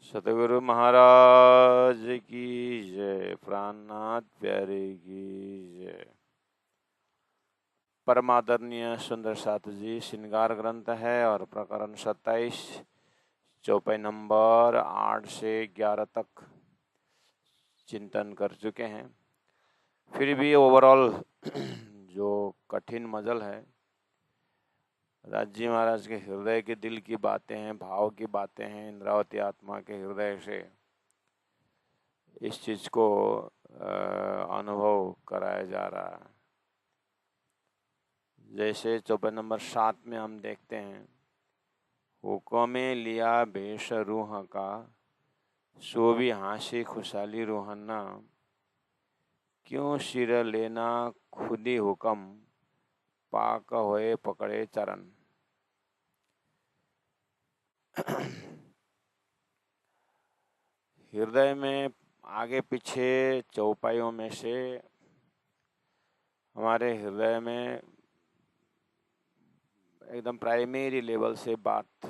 सतगुरु महाराज की जय। प्राणनाथ प्यारे की जय। परमादरणीय सुंदर साथ जी श्रृंगार ग्रंथ है और प्रकरण 27 चौपाई नंबर 8 से 11 तक चिंतन कर चुके हैं। फिर भी ओवरऑल जो कठिन मजल है, राजी महाराज के हृदय के दिल की बातें हैं, भाव की बातें हैं, इंद्रावती आत्मा के हृदय से इस चीज को अनुभव कराया जा रहा है। जैसे चौपाई नंबर 7 में हम देखते हैं, हुक्मे लिया भेष रूह का, सो भी हासी खुशहाली रूहन्ना, क्यों सिर लेना खुदी हुक्म, पाक होए पकड़े चरण। हृदय में आगे पीछे चौपाइयों में से हमारे हृदय में एकदम प्राइमरी लेवल से बात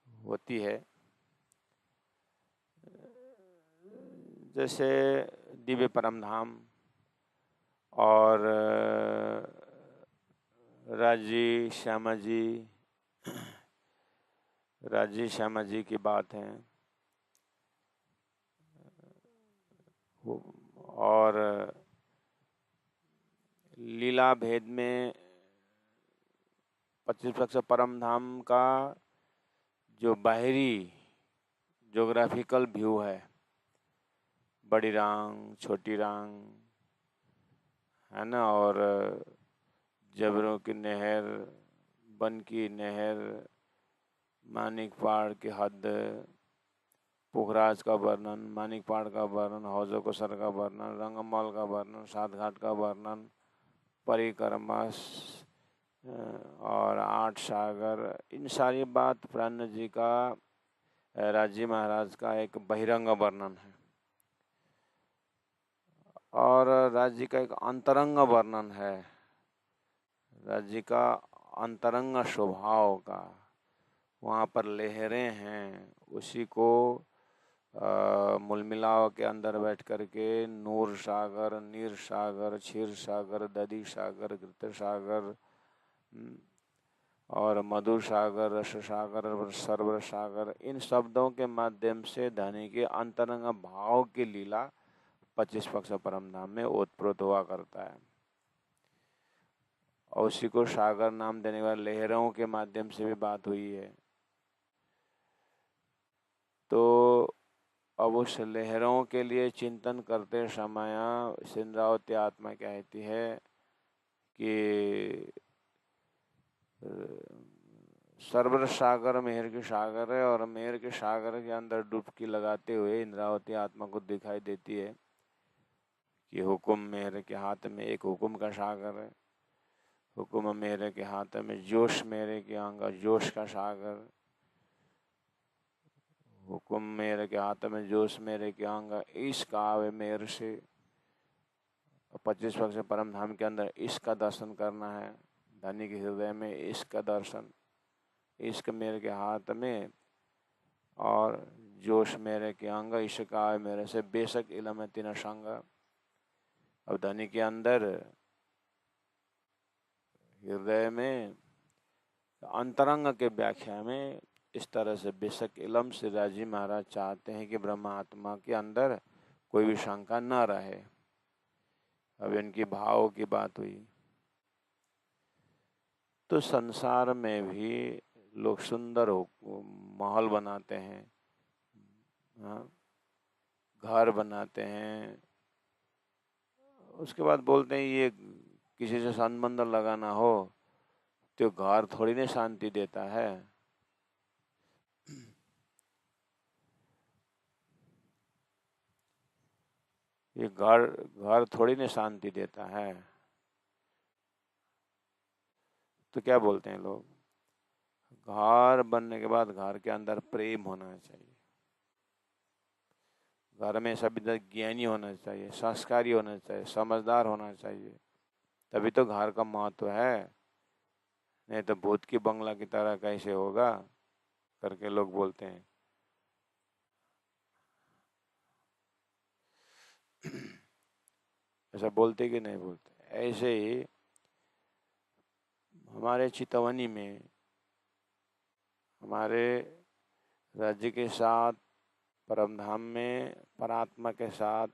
होती है। जैसे दिव्य परमधाम और राजी श्यामा जी की बात है, और लीला भेद में 25 परम धाम का जो बाहरी ज्योग्राफिकल व्यू है, बड़ी रांग, छोटी रांग, है ना, और जबरों की नहर, बन की नहर, मानिक पहाड़ की हद, पुखराज का वर्णन, मानिक पहाड़ का वर्णन, हौजो कोसर का वर्णन, रंगमल का वर्णन, सात घाट का वर्णन, परिक्रमा और 8 सागर, इन सारी बात प्राण जी का, राजी महाराज का एक बहिरंग वर्णन है। और राज्य का एक अंतरंग वर्णन है, राज्य का अंतरंग स्वभाव का। वहाँ पर लहरें हैं, उसी को मुलमिलाव के अंदर बैठ करके नूर सागर, नीर सागर, क्षीर सागर, दधी सागर, घृत सागर और मधुर सागर, रस सागर, सर्वर सागर, इन शब्दों के माध्यम से धनी के अंतरंग भाव की लीला 25 पक्ष परम धाम में ओतप्रोत हुआ करता है। और उसी को सागर नाम देने वाले लहरों के माध्यम से भी बात हुई है। तो अब उस लहरों के लिए चिंतन करते समय सिंद्रावती आत्मा कहती है कि सर्वर सागर मेहर के सागर है, और मेहर के सागर के अंदर डुबकी लगाते हुए इंद्रावती आत्मा को दिखाई देती है कि हुक्म मेहर के हाथ में एक हुक्म का सागर है, हुक्म मेरे के हाथ में जोश मेरे के अंग जोश का सागर, हुक्म मेरे के हाथ में जोश मेरे के अंग इसका आवे मेरे से। 25 पक्ष परम धाम के अंदर इसका दर्शन करना है, धनी के हृदय में इसका दर्शन, इश्क मेरे के हाथ में और जोश मेरे के अंग इसका आवे मेरे से, बेशक इलम तीन संग। अब धनी के अंदर हृदय में अंतरंग के व्याख्या में इस तरह से बेशक इलम से राजी महाराज चाहते हैं कि ब्रह्म आत्मा के अंदर कोई भी शंका न रहे। अब इनकी भाव की बात हुई। तो संसार में भी लोग सुंदर महल बनाते हैं, घर बनाते हैं, उसके बाद बोलते हैं ये किसी से संबंध लगाना हो तो घर थोड़ी ना शांति देता है। ये घर थोड़ी ना शांति देता है। तो क्या बोलते हैं लोग, घर बनने के बाद घर के अंदर प्रेम होना चाहिए, घर में सभी ज्ञानी होना चाहिए, संस्कारी होना चाहिए, समझदार होना चाहिए, तभी तो घर का महत्व है। नहीं तो भूत की बंगला की तरह कैसे होगा करके लोग बोलते हैं। ऐसा बोलते कि नहीं बोलते? ऐसे ही हमारे चितवनी में हमारे राज्य के साथ, परमधाम में परात्मा के साथ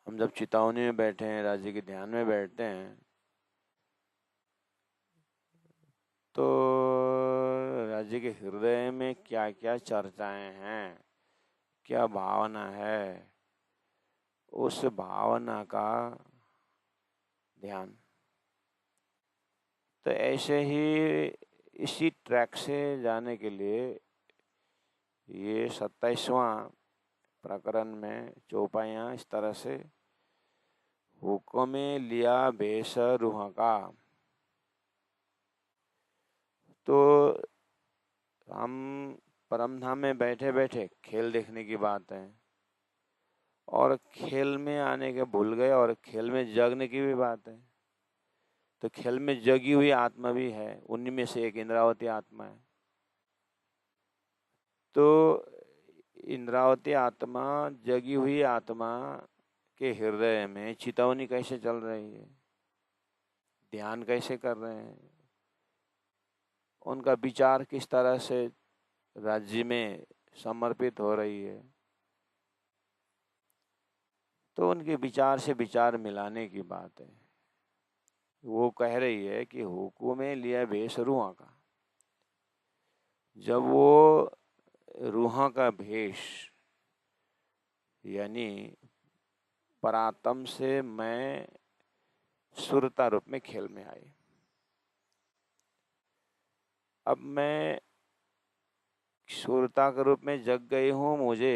हम जब चितौनी में बैठे हैं, राज्य के ध्यान में बैठते हैं, तो राज्य के हृदय में क्या क्या चर्चाएं हैं, क्या भावना है, उस भावना का ध्यान। तो ऐसे ही इसी ट्रैक से जाने के लिए ये 27वां प्रकरण में चौपाइयाँ इस तरह से, हुक्म लिया भेष रूह का। तो हम परमधाम में बैठे बैठे खेल देखने की बात है, और खेल में आने के भूल गए, और खेल में जगने की भी बात है। तो खेल में जगी हुई आत्मा भी है, उन्हीं में से एक इंद्रावती आत्मा है। तो इंद्रावती आत्मा, जगी हुई आत्मा के हृदय में चितौनी कैसे चल रही है, ध्यान कैसे कर रहे हैं, उनका विचार किस तरह से राज्य में समर्पित हो रही है, तो उनके विचार से विचार मिलाने की बात है। वो कह रही है कि हुक्म लिया भेष रूह का। जब वो रूह का भेष यानी परात्म से मैं सुरता रूप में खेल में आई, अब मैं सुरता के रूप में जग गई हूँ, मुझे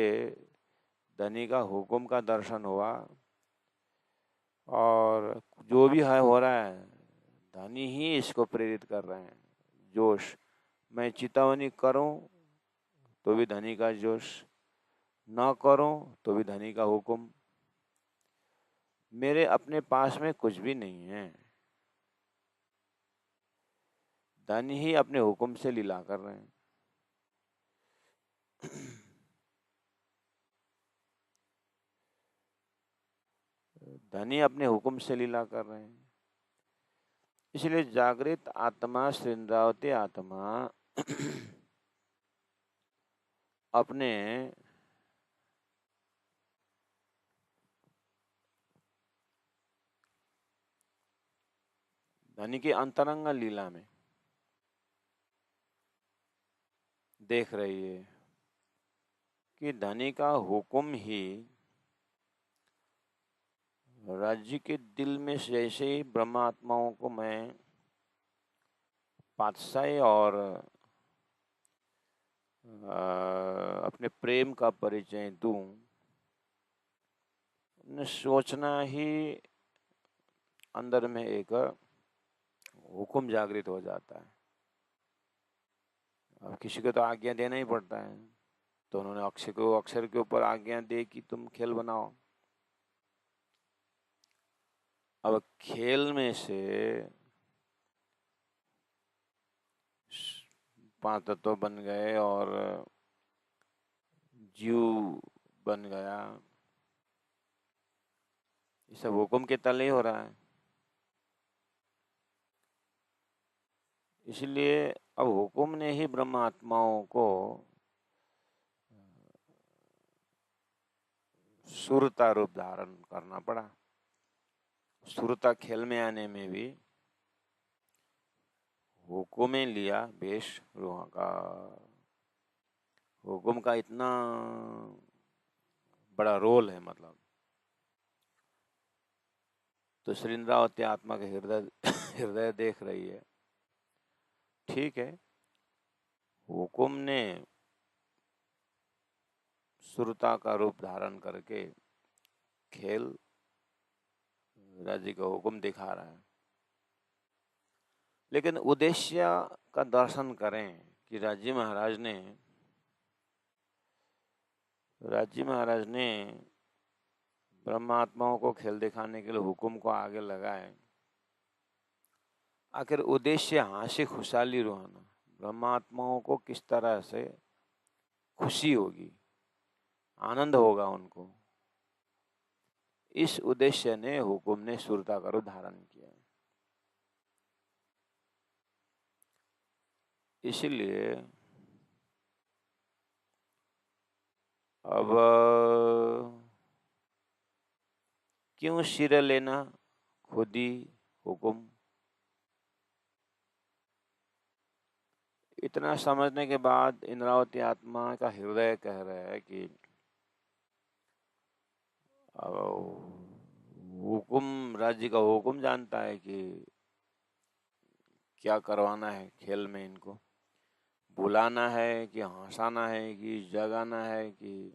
धनी का हुक्म का दर्शन हुआ, और जो भी है हो रहा है धनी ही इसको प्रेरित कर रहे हैं, जोश। मैं चितवनी करूं तो भी धनी का जोश, न करूं तो भी धनी का हुक्म। मेरे अपने पास में कुछ भी नहीं है, धनी ही अपने हुक्म से लीला कर रहे हैं। धनी अपने हुक्म से लीला कर रहे हैं। इसलिए जागृत आत्मा, श्रृंगावती आत्मा अपने धनी की अंतरंग लीला में देख रही है कि धनी का हुक्म ही राज्य के दिल में, जैसे ही ब्रह्मात्माओं को मैं पातशाही और अपने प्रेम का परिचय दूं, न सोचना ही अंदर में एक हुक्म जागृत हो जाता है। अब किसी को तो आज्ञा देना ही पड़ता है, तो उन्होंने अक्षर के ऊपर आज्ञा दे कि तुम खेल बनाओ। अब खेल में से 5 तत्व बन गए और जीव बन गया, ये सब हुक्म के तले ही हो रहा है। इसलिए अब हुक्म ने ही ब्रह्म आत्माओं को सुरता रूप धारण करना पड़ा। सुरता खेल में आने में भी हुक्म लिया भेष रूह का। हुक्म का इतना बड़ा रोल है, मतलब। तो श्रृंगावती आत्मा के हृदय देख रही है, ठीक है, हुक्म ने सुरता का रूप धारण करके खेल राज्य का हुक्म दिखा रहा है, लेकिन उद्देश्य का दर्शन करें कि राज्य महाराज ने ब्रह्मात्माओं को खेल दिखाने के लिए हुक्म को आगे लगाए। आखिर उद्देश्य हास्य खुशहाली रुहाना, ब्रह्मात्माओं को किस तरह से खुशी होगी, आनंद होगा उनको। इस उद्देश्य ने हुकुम ने सुरता का रूप धारण किया। इसलिए अब क्यों सिर लेना खुद ही हुकुम। इतना समझने के बाद इंद्रावती आत्मा का हृदय कह रहा है कि अब हुकुम, राज्य का हुकुम जानता है कि क्या करवाना है खेल में, इनको बुलाना है कि हंसाना है कि जगाना है कि।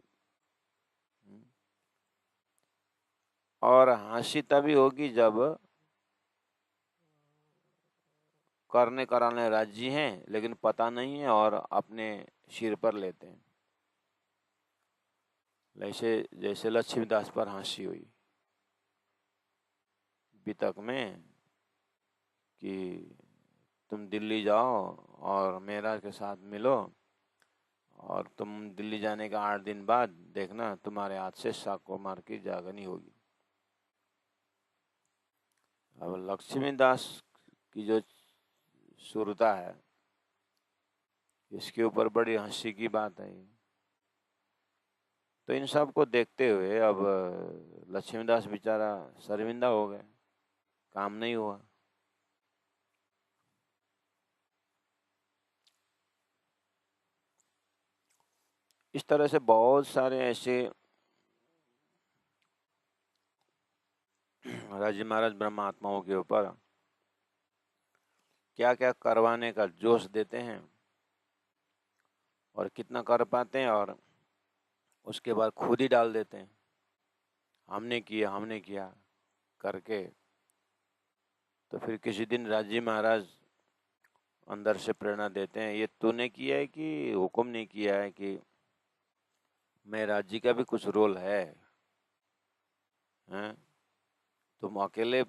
और हंसी तभी होगी जब करने कराने राजी हैं लेकिन पता नहीं है और अपने सिर पर लेते हैं। जैसे जैसे लक्ष्मीदास पर हंसी हुई वितक में कि तुम दिल्ली जाओ और मेरा के साथ मिलो, और तुम दिल्ली जाने का 8 दिन बाद देखना तुम्हारे हाथ से साको मार की जागनी होगी। अब लक्ष्मीदास की जो सुरता है, इसके ऊपर बड़ी हंसी की बात है। तो इन सब को देखते हुए अब लक्ष्मीदास बेचारा शर्मिंदा हो गए, काम नहीं हुआ। इस तरह से बहुत सारे ऐसे राजी महाराज ब्रह्मात्माओं के ऊपर क्या क्या करवाने का जोश देते हैं और कितना कर पाते हैं, और उसके बाद खुद ही डाल देते हैं हमने किया करके। तो फिर किसी दिन राजी महाराज अंदर से प्रेरणा देते हैं, ये तूने किया है कि हुकुम ने किया है कि मैं राज्य का भी कुछ रोल है, हैं? तुम अकेले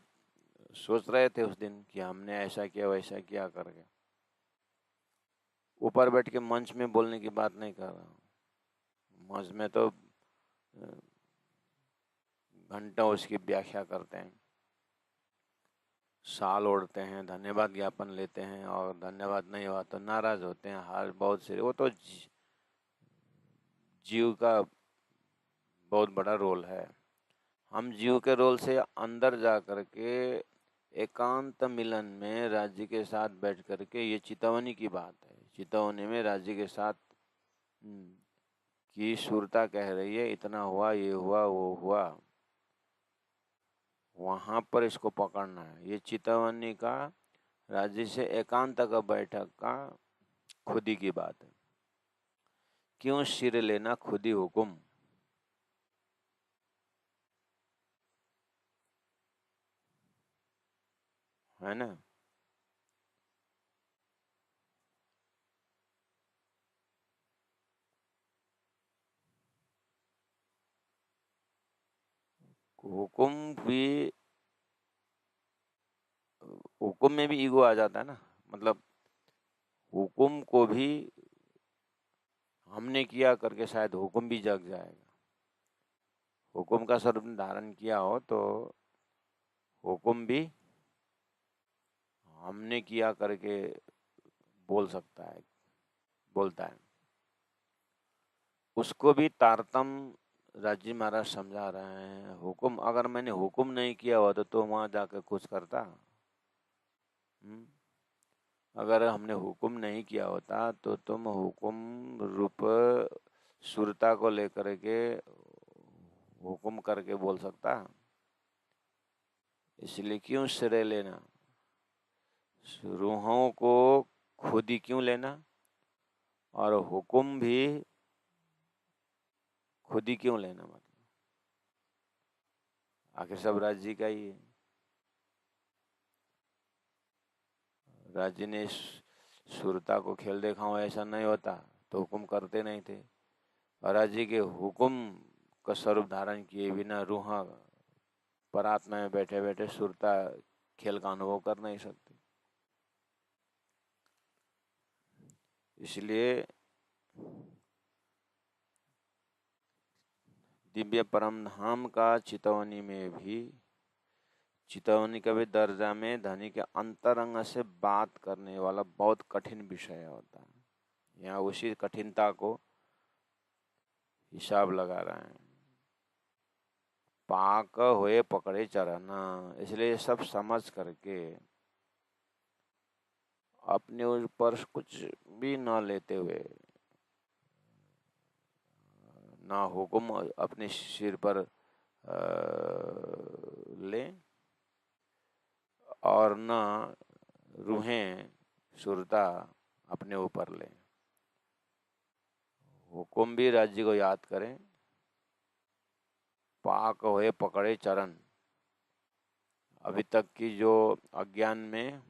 सोच रहे थे उस दिन कि हमने ऐसा किया वैसा किया करके। ऊपर बैठ के मंच में बोलने की बात नहीं कर रहा हूँ। मंच में तो घंटों उसकी व्याख्या करते हैं, साल ओढ़ते हैं, धन्यवाद ज्ञापन लेते हैं, और धन्यवाद नहीं हुआ तो नाराज होते हैं। हाल बहुत से वो तो जीव का बहुत बड़ा रोल है। हम जीव के रोल से अंदर जा कर के एकांत मिलन में राज्य के साथ बैठ कर के, ये चितवनी की बात है, चितवनी में राज्य के साथ की सुरता कह रही है इतना हुआ, ये हुआ, वो हुआ, वहां पर इसको पकड़ना है। ये चितवनी का राज्य से एकांत का बैठक का खुदी की बात है। क्यों सिर लेना खुदी हुकुम, है ना। हुकुम भी, हुकुम में भी ईगो आ जाता है ना। मतलब हुकुम को भी हमने किया करके शायद हुकुम भी जग जाएगा। हुकुम का स्वरूप धारण किया हो तो हुकुम भी हमने किया करके बोल सकता है, बोलता है। उसको भी तारतम राजी महाराज समझा रहे हैं। हुकुम, अगर मैंने हुकुम नहीं किया हुआ तो तुम वहां जाकर कुछ करता। अगर हमने हुकुम नहीं किया होता तो तुम हुकुम रूप सुरता को लेकर के हुकुम करके बोल सकता। इसलिए क्यों सिरे लेना, रूहों को खुद ही क्यों लेना, और हुकुम भी खुद ही क्यों लेना। मतलब आखिर सब राज्य का ही है। राज्य ने सुरता को खेल देखा हो ऐसा नहीं होता तो हुकुम करते नहीं थे, और राज्य के हुकुम का स्वरूप धारण किए बिना रूह पर आत्मा में बैठे बैठे सुरता खेल का अनुभव कर नहीं सकते। इसलिए दिव्य परम धाम का चितौनी में भी, चितौनी का भी दर्जा में धनी के अंतरंग से बात करने वाला बहुत कठिन विषय होता है। यहाँ उसी कठिनता को हिसाब लगा रहे हैं। पाक हुए पकड़े चरना, इसलिए सब समझ करके अपने ऊपर कुछ भी न लेते हुए, ना हुक्म अपने सिर पर लें और न रूहें सुरता अपने ऊपर लें। हुक्म भी राज्य को याद करें, पाक हुए पकड़े चरण। अभी तक की जो अज्ञान में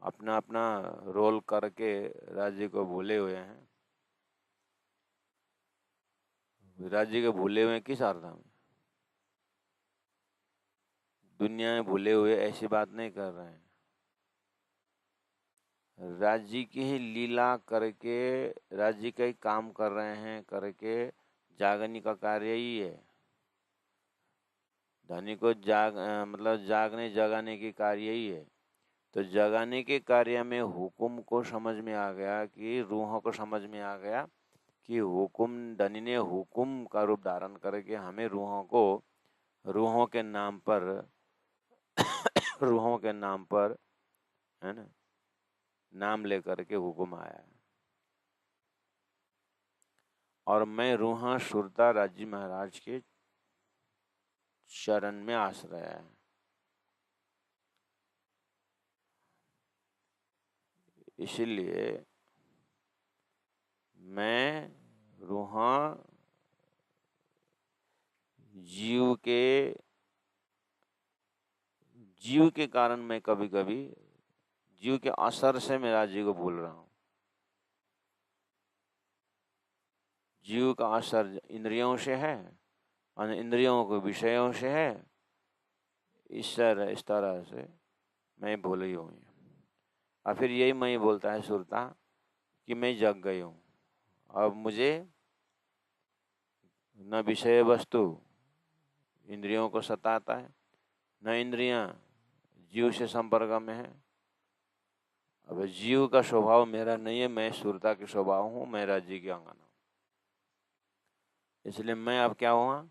अपना अपना रोल करके राज्य को भूले हुए हैं, राज्य के भूले हुए किस अर्थ में? दुनिया में भूले हुए ऐसी बात नहीं कर रहे हैं। राज्य की ही लीला करके राज्य का ही काम कर रहे हैं करके जागने का कार्य ही है। धनी को मतलब जागने जगाने की कार्य ही है। तो जगाने के कार्य में हुकुम को समझ में आ गया कि रूहों को समझ में आ गया कि हुकुम, धनी ने हुकुम का रूप धारण करके हमें रूहों के नाम पर रूहों के नाम पर, है ना, नाम लेकर के हुकुम आया। और मैं रूहा सुरता राजी महाराज के शरण में आश्रय है। इसीलिए मैं रूहा जीव के कारण मैं कभी कभी जीव के असर से मैं राज्य को भूल रहा हूँ। जीव का असर इंद्रियों से है और इंद्रियों के विषयों से है। इस तरह से मैं भूल ही हूँ। और फिर यही मैं बोलता है सुरता कि मैं जग गई हूँ। अब मुझे न विषय वस्तु इंद्रियों को सताता है, न इंद्रियां जीव से संपर्क में है। अब जीव का स्वभाव मेरा नहीं है, मैं सुरता के स्वभाव हूँ, मैं राज्य की अंगना हूँ। इसलिए मैं अब क्या हुआ?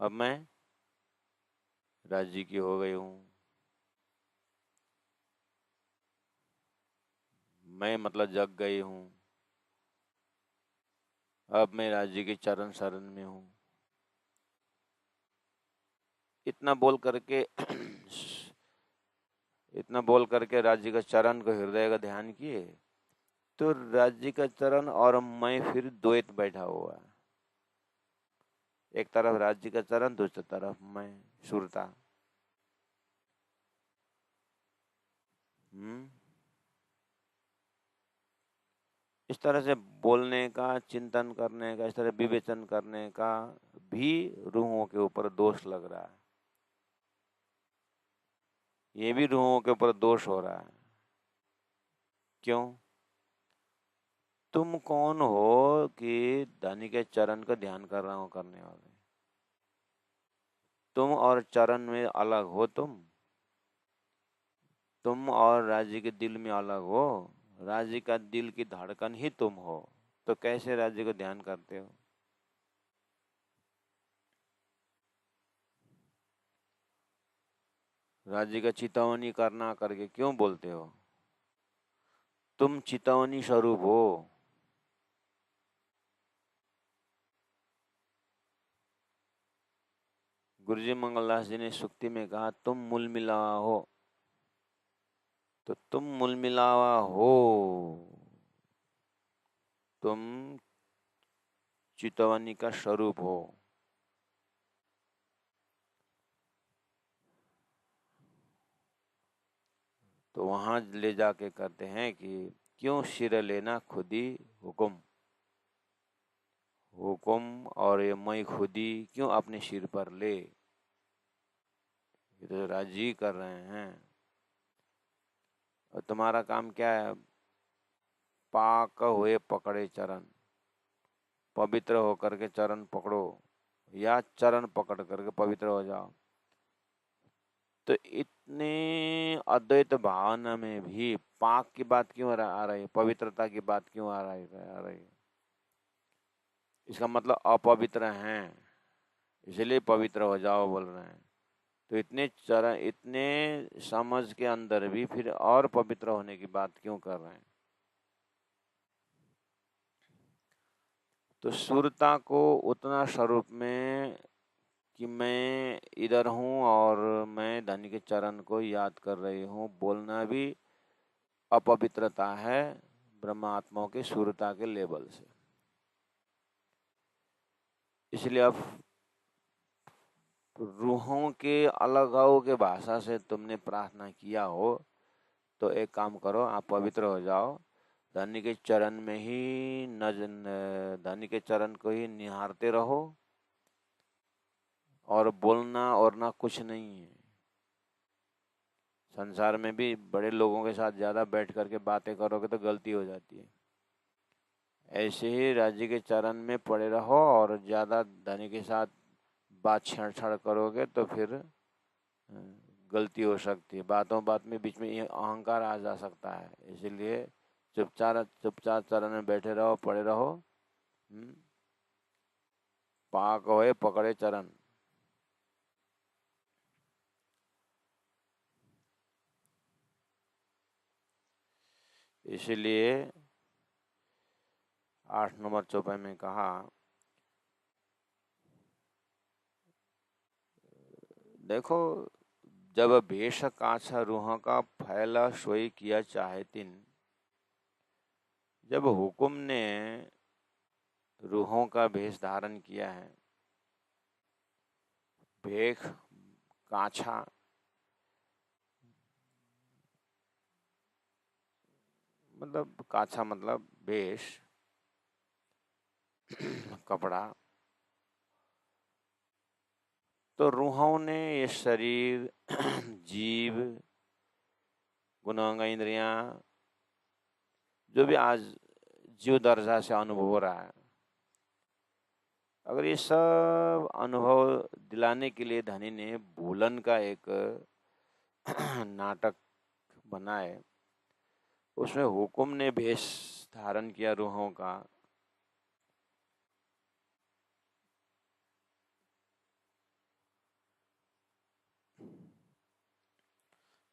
अब मैं राज्य की हो गई हूँ। मैं मतलब जग गई हूँ। अब मैं राज्य के चरण शरण में हूँ। इतना बोल करके राज्य का चरण को, हृदय का ध्यान किए तो राज्य का चरण और मैं फिर द्वैत बैठा हुआ है। एक तरफ राज्य का चरण, दूसरी तरफ मैं सुरता। इस तरह से बोलने का, चिंतन करने का, इस तरह विवेचन करने का भी रूहों के ऊपर दोष लग रहा है। ये भी रूहों के ऊपर दोष हो रहा है। क्यों? तुम कौन हो कि धनी के चरण का ध्यान कर रहा हूं करने वाले? तुम और चरण में अलग हो। तुम और राज्य के दिल में अलग हो। राज्य का दिल की धड़कन ही तुम हो। तो कैसे राज्य को ध्यान करते हो? राज्य का चितौनी करना करके क्यों बोलते हो? तुम चितौनी स्वरूप हो। गुरुजी मंगलदास जी ने सुक्ति में कहा तुम मूल मिलावा हो। तो तुम मूल मिलावा हो, तुम चितौनी का स्वरूप हो। तो वहां ले जाके कहते हैं कि क्यों सिर लेना खुदी हुकुम। हुकुम और ये मैं खुदी क्यों अपने सिर पर ले? ये तो राजी कर रहे हैं। और तुम्हारा काम क्या है? पाक हुए पकड़े चरण। पवित्र होकर के चरण पकड़ो या चरण पकड़ करके पवित्र हो जाओ। तो इतने अद्वैत भावना में भी पाक की बात क्यों आ रही है, पवित्रता की बात क्यों आ रही है? इसका मतलब अपवित्र हैं, इसलिए पवित्र हो जाओ बोल रहे हैं। तो इतने समझ के अंदर भी फिर और पवित्र होने की बात क्यों कर रहे हैं? तो सुरता को उतना स्वरूप में कि मैं इधर हूँ और मैं धनी के चरण को याद कर रही हूँ बोलना भी अपवित्रता है ब्रह्मात्माओं के सुरता के लेवल से। इसलिए अब रूहों के अलगाव के भाषा से तुमने प्रार्थना किया हो तो एक काम करो, आप पवित्र हो जाओ, धनी के चरण में ही धनी के चरण को ही निहारते रहो और बोलना और ना कुछ नहीं है। संसार में भी बड़े लोगों के साथ ज़्यादा बैठ करके बातें करोगे तो गलती हो जाती है। ऐसे ही राज्य के चरण में पड़े रहो और ज़्यादा धनी के साथ बात छेड़छाड़ करोगे तो फिर गलती हो सकती है। बातों बात में बीच में ये अहंकार आ जा सकता है। इसीलिए चुपचाप चरण में बैठे रहो, पड़े रहो। पाक होए पकड़े चरण। इसीलिए 8 नंबर चौपाई में कहा, देखो जब भेष काछा रूह का फैला सोई किया चाहेतिन, जब हुकुम ने रूहों का भेष धारण किया है, भेख काछा मतलब काछा मतलब भेष कपड़ा। तो रूहों ने ये शरीर जीव गुणांग इंद्रियां जो भी आज जीव दर्जा से अनुभव हो रहा है, अगर ये सब अनुभव दिलाने के लिए धनी ने भूलन का एक नाटक बनाए, उसमें हुकुम ने भेष धारण किया रूहों का,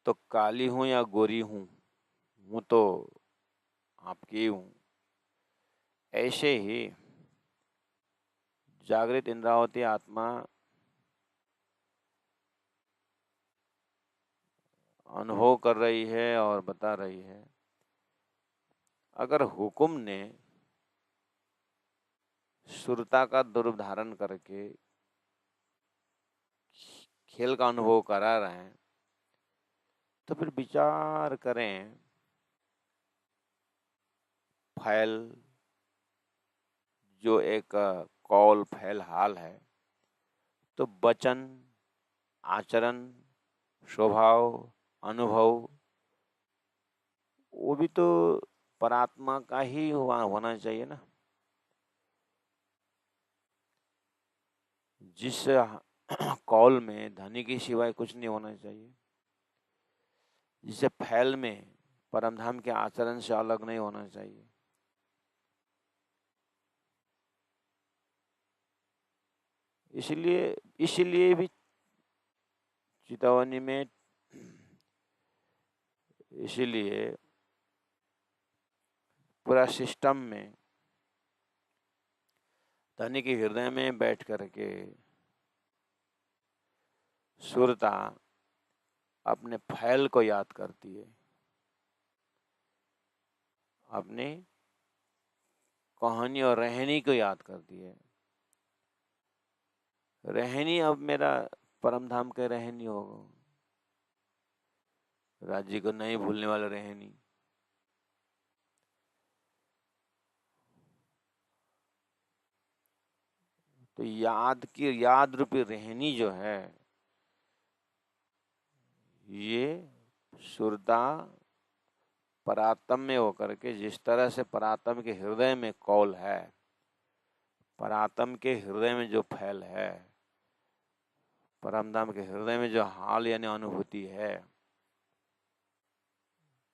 तो काली हूं या गोरी हूं तो आपकी हूं। ऐसे ही जागृत इंद्रावती आत्मा अनुभव कर रही है और बता रही है। अगर हुकुम ने सुरता का दुर्रूप धारण करके खेल का अनुभव करा रहे हैं, तो फिर विचार करें, फैल जो एक कौल फैल हाल है, तो वचन आचरण स्वभाव अनुभव वो भी तो परात्मा का ही होना चाहिए ना। जिस कौल में धनी के सिवाय कुछ नहीं होना चाहिए, जिसे फैल में परमधाम के आचरण से अलग नहीं होना चाहिए। इसीलिए भी चेतावनी में, इसीलिए पूरा सिस्टम में धनी के हृदय में बैठ करके सुरता अपने फैल को याद करती है, अपनी कहानी और रहनी को याद करती है। रहनी अब मेरा परमधाम के रहनी होगा, राज्य को नहीं भूलने वाला रहनी। तो याद रूपी रहनी जो है, ये सुरता परात्म में होकर के जिस तरह से परात्म के हृदय में कौल है, परात्म के हृदय में जो फैल है, परमधाम के हृदय में जो हाल यानी अनुभूति है,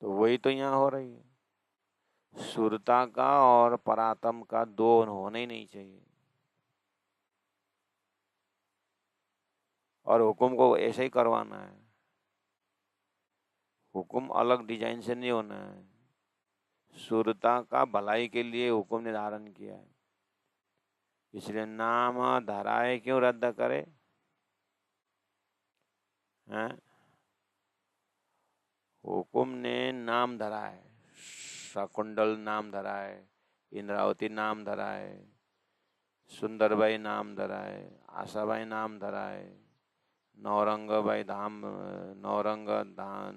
तो वही तो यहाँ हो रही है। सुरता का और परात्म का दो होना ही नहीं चाहिए। और हुक्म को ऐसे ही करवाना है। हुक्म अलग डिजाइन से नहीं होना है। सुरता का भलाई के लिए हुक्म ने धारण किया है। इसलिए नाम धराए क्यों रद्द करे हैं? हुक्म ने नाम धरा है, शकुंडल नाम धरा है, इंद्रावती नाम धरा है, सुंदरबाई नाम धरा है, आशाबाई नाम धरा है, नौरंग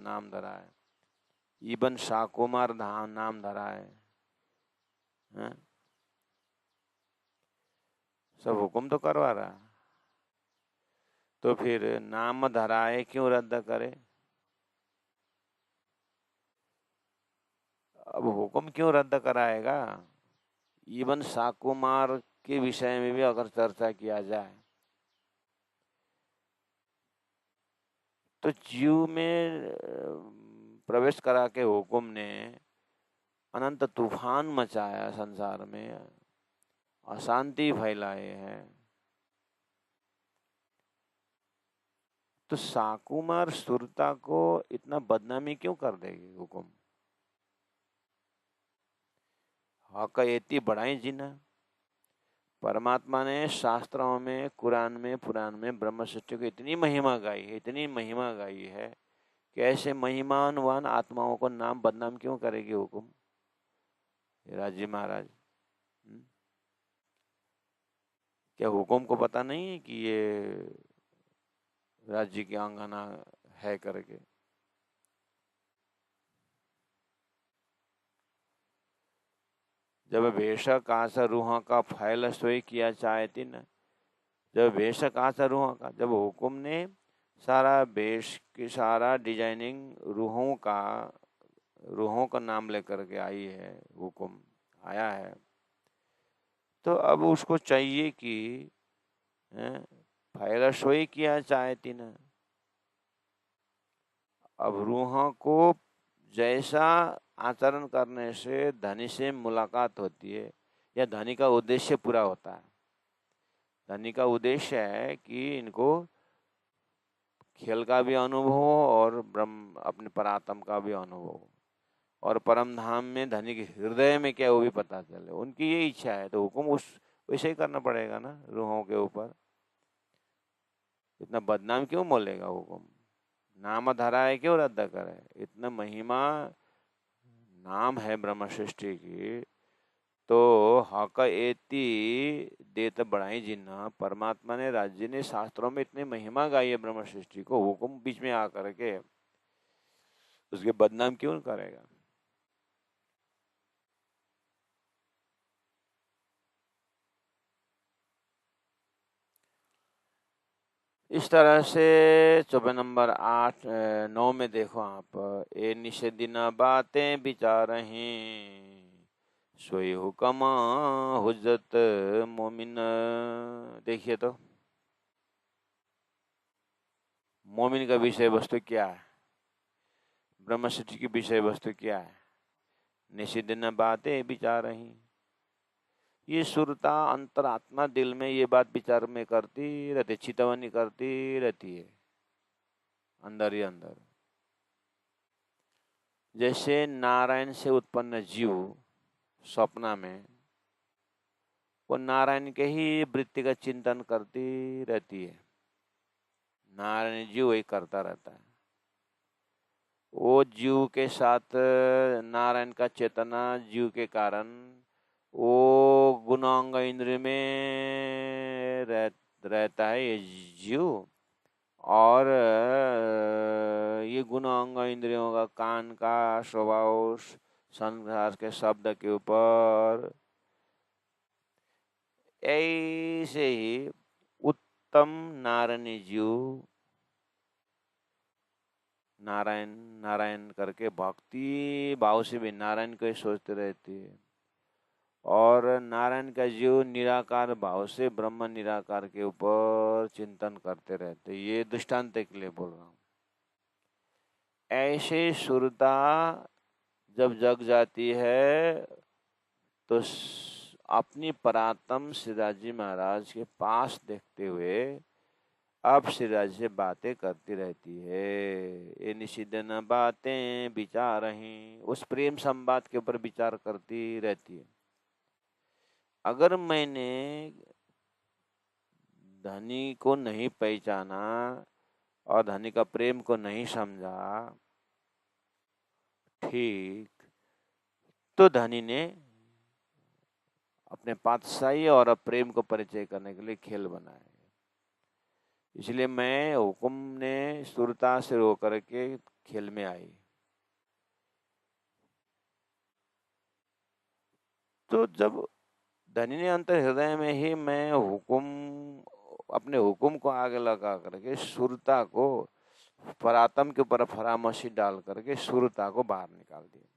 नाम धरा है, इबन शाकुमार धाम नाम धरा है, हैं? सब हुक्म तो करवा रहा है। तो फिर नाम धराए क्यों रद्द करे? अब हुक्म क्यों रद्द कराएगा? इवन शाकुमार के विषय में भी अगर चर्चा किया जाए तो जीव में प्रवेश करा के हुक्म ने अनंत तूफान मचाया, संसार में अशांति फैलाए है। तो शाकुमार सुरता को इतना बदनामी क्यों कर देगी हुक्म? हक एति बढ़ाई जिना। परमात्मा ने शास्त्रों में, कुरान में, पुराण में ब्रह्म सृष्टि को इतनी महिमा गाई है, इतनी महिमा गाई है कि ऐसे महिमानवान आत्माओं को नाम बदनाम क्यों करेगी हुक्म? राजी महाराज, क्या हुक्म को पता नहीं है कि ये राज्य की आंगना है करके? जब बेशक आशा रूह का फैल सोई किया चाहती न, जब बेशक आशा रूह का, जब हुक्म ने सारा बेश की सारा डिजाइनिंग रूहों का नाम लेकर के आई है, हुक्म आया है, तो अब उसको चाहिए कि फैल सोई किया चाहती न। अब रूहों को जैसा आचरण करने से धनी से मुलाकात होती है या धनी का उद्देश्य पूरा होता है। धनी का उद्देश्य है कि इनको खेल का भी अनुभव हो और ब्रह्म अपने परात्म का भी अनुभव हो, और परम धाम में धनी के हृदय में क्या वो भी पता चले। उनकी ये इच्छा है, तो हुक्म उस वैसे ही करना पड़ेगा ना रूहों के ऊपर। इतना बदनाम क्यों बोलेगा हुक्म? नाम धराए क्यों रद्द करे? इतना महिमा नाम है ब्रह्म सृष्टि की, तो हक एति देत बढ़ाई जिन्ना। परमात्मा ने, राज्य ने शास्त्रों में इतनी महिमा गाई है ब्रह्म सृष्टि को, हुक्म बीच में आकर के उसके बदनाम क्यों करेगा? इस तरह से 9 में देखो आप, ए निषेधिना बातें विचारहीं, सोई हुक्म हुज्जत मोमिन। देखिए तो मोमिन का विषय वस्तु क्या है? ब्रह्म सृष्टि की विषय वस्तु क्या है? निषिद्ध बातें विचारहीं। ये सुरता अंतरात्मा दिल में ये बात विचार में करती रहती, चितवनी करती रहती है अंदर ही अंदर। जैसे नारायण से उत्पन्न जीव स्वप्न में वो नारायण के ही वृत्ति का चिंतन करती रहती है। नारायण जीव वही करता रहता है। वो जीव के साथ नारायण का चेतना जीव के कारण वो गुणांग इंद्रिय में रहता है ये जीव। और ये गुणांग इंद्रियों का, कान का स्वभाव संसार के शब्द के ऊपर ऐसे ही उत्तम नारायण जीव नारायण नारायण करके भक्ति भाव से भी नारायण को ही सोचते रहती है। और नारायण का जीव निराकार भाव से ब्रह्म निराकार के ऊपर चिंतन करते रहते। ये दृष्टांत के लिए बोल रहा हूँ। ऐसे सुरता जब जग जाती है तो अपनी परात्म श्रीराज जी महाराज के पास देखते हुए अब श्रीराज से बातें करती रहती है। ये निशिदन बातें विचार ही उस प्रेम संवाद के ऊपर विचार करती रहती है। अगर मैंने धनी को नहीं पहचाना और धनी का प्रेम को नहीं समझा, ठीक, तो धनी ने अपने पातशाही और प्रेम को परिचय करने के लिए खेल बनाया। इसलिए मैं हुकुम ने सुरता से होकर के खेल में आई। तो जब धनी ने अंतर हृदय में ही मैं अपने हुकुम को आगे लगा करके सुरता को परात्म के ऊपर फरामशी डाल करके सुरता को बाहर निकाल दिया।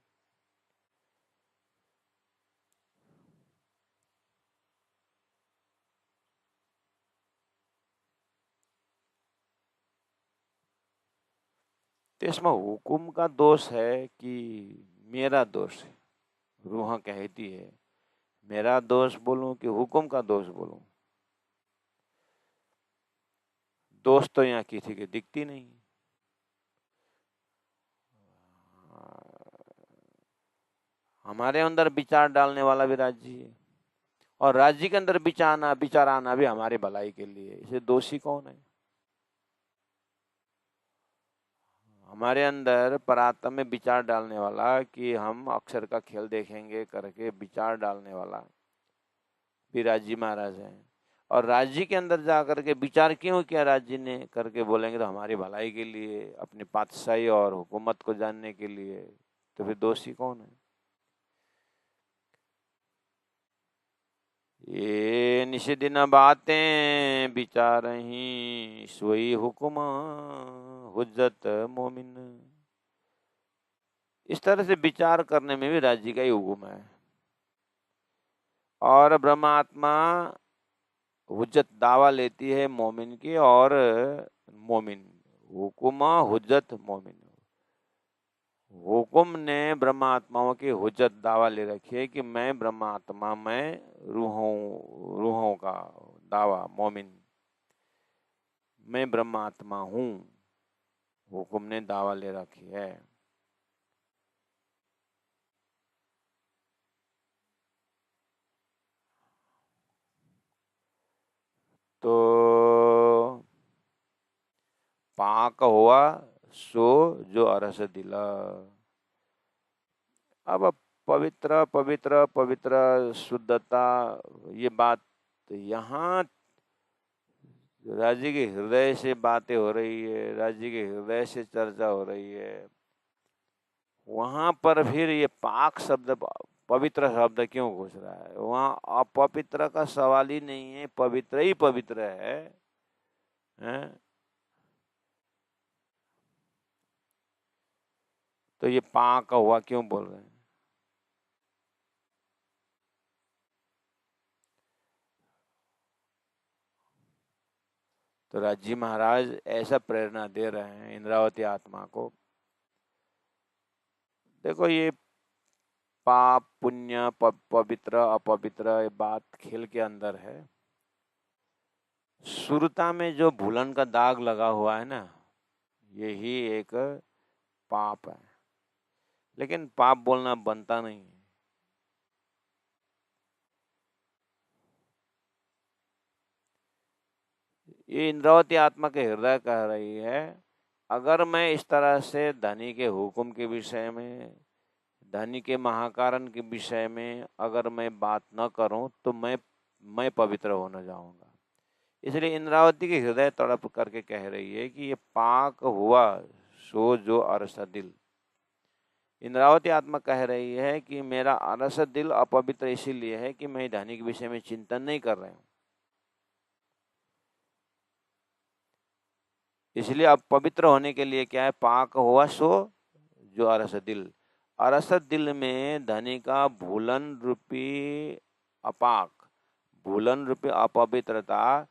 तो इसमें हुकुम का दोष है कि मेरा दोष है? रूह कहती है मेरा दोष बोलूं कि हुकुम का दोष बोलूं? दोष तो यहाँ किसी की दिखती नहीं। हमारे अंदर विचार डालने वाला भी राज्य है और राज्य के अंदर विचार आना भी हमारी भलाई के लिए। इसे दोषी कौन है? हमारे अंदर परात्म में विचार डालने वाला कि हम अक्षर का खेल देखेंगे करके विचार डालने वाला भी राज्य महाराज है। और राज्य के अंदर जाकर के विचार क्यों किया राज्य ने करके बोलेंगे तो हमारी भलाई के लिए, अपनी पातशाही और हुकूमत को जानने के लिए। तो फिर दोषी कौन है? ये निषेधिन बातें विचार ही सोई हुकुम हुज्जत मोमिन। इस तरह से विचार करने में भी राज्य का ही हुकुम है। और ब्रह्मात्मा हुज्जत दावा लेती है मोमिन की, और मोमिन हुकुम हुज्जत मोमिन। हुकुम ने ब्रह्मात्माओं की हुज्जत दावा ले रखी है कि मैं ब्रह्मात्मा, मैं रूहों का दावा मोमिन, मैं ब्रह्मात्मा हूँ, हुकुम ने दावा ले रखी है। तो पाक हुआ सो जो अरस दिला। अब पवित्र पवित्र पवित्र शुद्धता, ये बात यहाँ राज्य के हृदय से बातें हो रही है, राज्य के हृदय से चर्चा हो रही है। वहां पर फिर ये पाक शब्द, पवित्र शब्द क्यों घुस रहा है? वहां अपवित्र का सवाल ही नहीं है, पवित्र ही पवित्र है? तो ये पाक हुआ क्यों बोल रहे हैं? तो राज्य महाराज ऐसा प्रेरणा दे रहे हैं इंद्रावती आत्मा को। देखो, ये पाप पुण्य पवित्र अपवित्र, ये बात खेल के अंदर है। सुरता में जो भूलन का दाग लगा हुआ है ना, यही एक पाप है। लेकिन पाप बोलना बनता नहीं है। ये इंद्रावती आत्मा के हृदय कह रही है, अगर मैं इस तरह से धनी के हुक्म के विषय में, धनी के महाकारण के विषय में अगर मैं बात न करूं तो मैं पवित्र होने जाऊंगा। इसलिए इंद्रावती के हृदय तड़प करके कह रही है कि ये पाक हुआ सो जो अरस दिल। इंद्रावती आत्मा कह रही है कि मेरा अरस दिल अपवित्र इसीलिए है कि मैं धनी के विषय में चिंतन नहीं कर रहा हूं। इसलिए अब पवित्र होने के लिए क्या है? पाक हुआ सो जो अरस दिल। अरस दिल में धनी का भूलन रूपी अपाक, भूलन रूपी अपवित्रता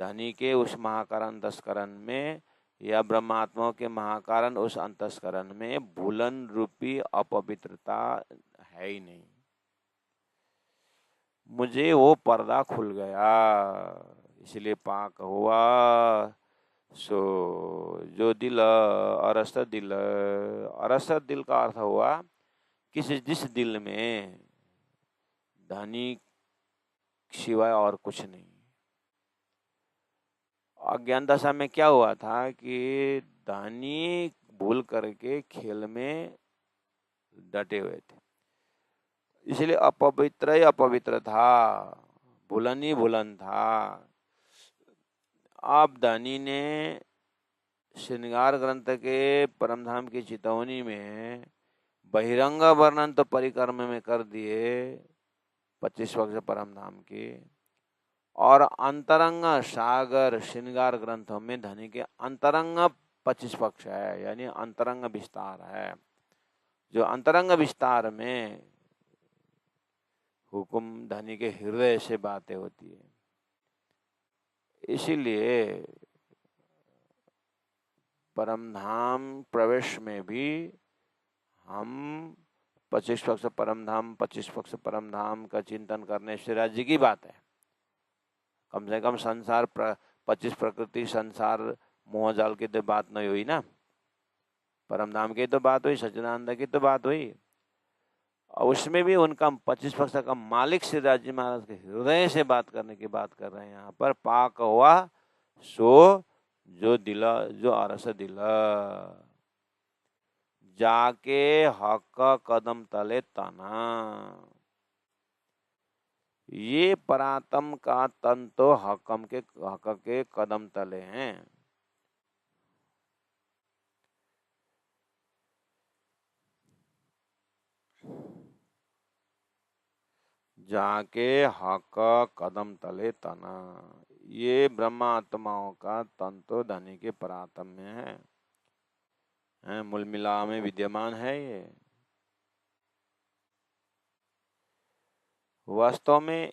धनी के उस महाकारण अंतस्करण में या ब्रह्मात्मा के महाकारण उस अंतस्करण में भूलन रूपी अपवित्रता है ही नहीं। मुझे वो पर्दा खुल गया, इसलिए पाक हुआ। सो जो दिल अरस्त दिल, अरस्त दिल का अर्थ हुआ जिस दिल में धनी सिवाय और कुछ नहीं। अज्ञान दशा में क्या हुआ था कि धनी भूल करके खेल में डटे हुए थे, इसलिए अपवित्र ही अपवित्र था, भूलन ही भूलन था। अब धनी ने श्रृंगार ग्रंथ के परमधाम की चितौनी में बहिरंग वर्णन तो परिक्रम में कर दिए 25 वर्ष परमधाम की, और अंतरंग सागर श्रृंगार ग्रंथों में धनी के अंतरंग 25 पक्ष है, यानी अंतरंग विस्तार है। जो अंतरंग विस्तार में हुकुम धनी के हृदय से बातें होती है। इसीलिए परमधाम प्रवेश में भी हम 25 पक्ष परमधाम 25 पक्ष परमधाम का चिंतन करने से राज्य की बात है। कम से कम संसार 25 प्रकृति संसार मोहजाल की तो बात नहीं हुई ना, परमधाम की तो बात हुई, सच्चिदानंद की तो बात हुई। और उसमें भी उनका 25 पक्ष का मालिक श्री राजी महाराज के हृदय से बात करने की बात कर रहे हैं। यहाँ पर पाक हुआ सो जो दिला, जो अरस दिला, जाके हक कदम तले तना। ये परातम का तन तो हक के कदम तले हैं। जाके हक कदम तले तना। ये ब्रह्मा आत्माओं का तन तो धनी के परातम में है, मूल मिला में विद्यमान है। ये वास्तव में